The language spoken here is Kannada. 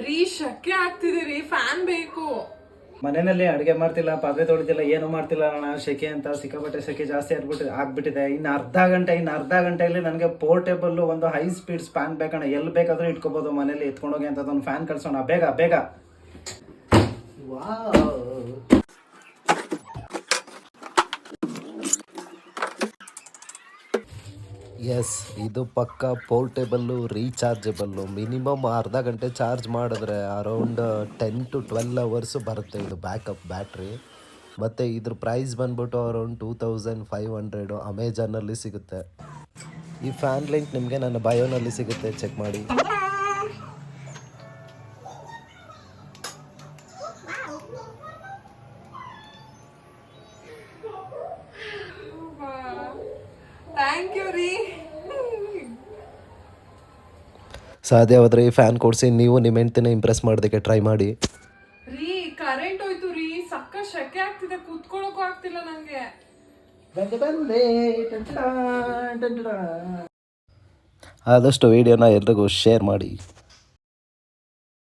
ರೀ ಶಕ್ಕೆ ಆಗ್ತಿದೆ ರೀ, ಫ್ಯಾನ್ ಬೇಕು. ಮನೆಯಲ್ಲಿ ಅಡುಗೆ ಮಾಡ್ತಿಲ್ಲ, ಪಾತ್ರೆ ತೊಳಿತಿಲ್ಲ, ಏನು ಮಾಡ್ತಿಲ್ಲ ಅಣ್ಣ. ಸೆಕೆ ಅಂತ ಸಿಕ್ಕಾಪಟ್ಟೆ ಸೆಕೆ ಜಾಸ್ತಿ ಆಗ್ಬಿಟ್ಟಿದೆ. ಇನ್ನು ಅರ್ಧ ಗಂಟೆಯಲ್ಲಿ ನನಗೆ ಪೋರ್ಟೇಬಲ್ ಒಂದು ಹೈ ಸ್ಪೀಡ್ ಫ್ಯಾನ್ ಬೇಕಣ್ಣ. ಎಲ್ಲಿ ಬೇಕಾದರೂ ಇಟ್ಕೋಬೋದು ಮನೇಲಿ, ಎತ್ಕೊಂಡೋಗಿ ಅಂತ ಒಂದು ಫ್ಯಾನ್ ಕಳ್ಸೋಣ ಬೇಗ ಬೇಗ. ಎಸ್, ಇದು ಪಕ್ಕ ಪೋರ್ಟೇಬಲ್ಲು, ರೀಚಾರ್ಜಬಲ್ಲು. ಮಿನಿಮಮ್ ಅರ್ಧ ಗಂಟೆ ಚಾರ್ಜ್ ಮಾಡಿದ್ರೆ ಅರೌಂಡ್ 10 to 12 ಅವರ್ಸು ಬರುತ್ತೆ ಇದು ಬ್ಯಾಕಪ್ ಬ್ಯಾಟ್ರಿ. ಮತ್ತು ಇದ್ರ ಪ್ರೈಸ್ ಬಂದ್ಬಿಟ್ಟು ಅರೌಂಡ್ 2500 ಅಮೆಜಾನಲ್ಲಿ ಸಿಗುತ್ತೆ. ಈ ಫ್ಯಾನ್ ಲಿಂಕ್ ನಿಮಗೆ ನನ್ನ ಬಯೋನಲ್ಲಿ ಸಿಗುತ್ತೆ, ಚೆಕ್ ಮಾಡಿ. ಥ್ಯಾಂಕ್ ಯು ರೀ. ಸಾಧ್ಯವಾದರೆ ಈ ಫ್ಯಾನ್ ಕೊಡಿಸಿ ನೀವು ನಿಮ್ಮ ಹೆಂಡ್ತಿನ ಇಂಪ್ರೆಸ್ ಮಾಡೋದಕ್ಕೆ ಟ್ರೈ ಮಾಡಿ. ರೀ ಕರೆಂಟ್ ಹೋಯ್ತು ರೀ, ಸಕ್ಕ ಶೆಕೆ ಆಗ್ತಿದೆ, ಕೂತ್ಕೊಳ್ಳೋಕ್ಕೂ ಆಗ್ತಿಲ್ಲ ನಂಗೆ. ಆದಷ್ಟು ವಿಡಿಯೋನ ಎಲ್ರಿಗೂ ಶೇರ್ ಮಾಡಿ.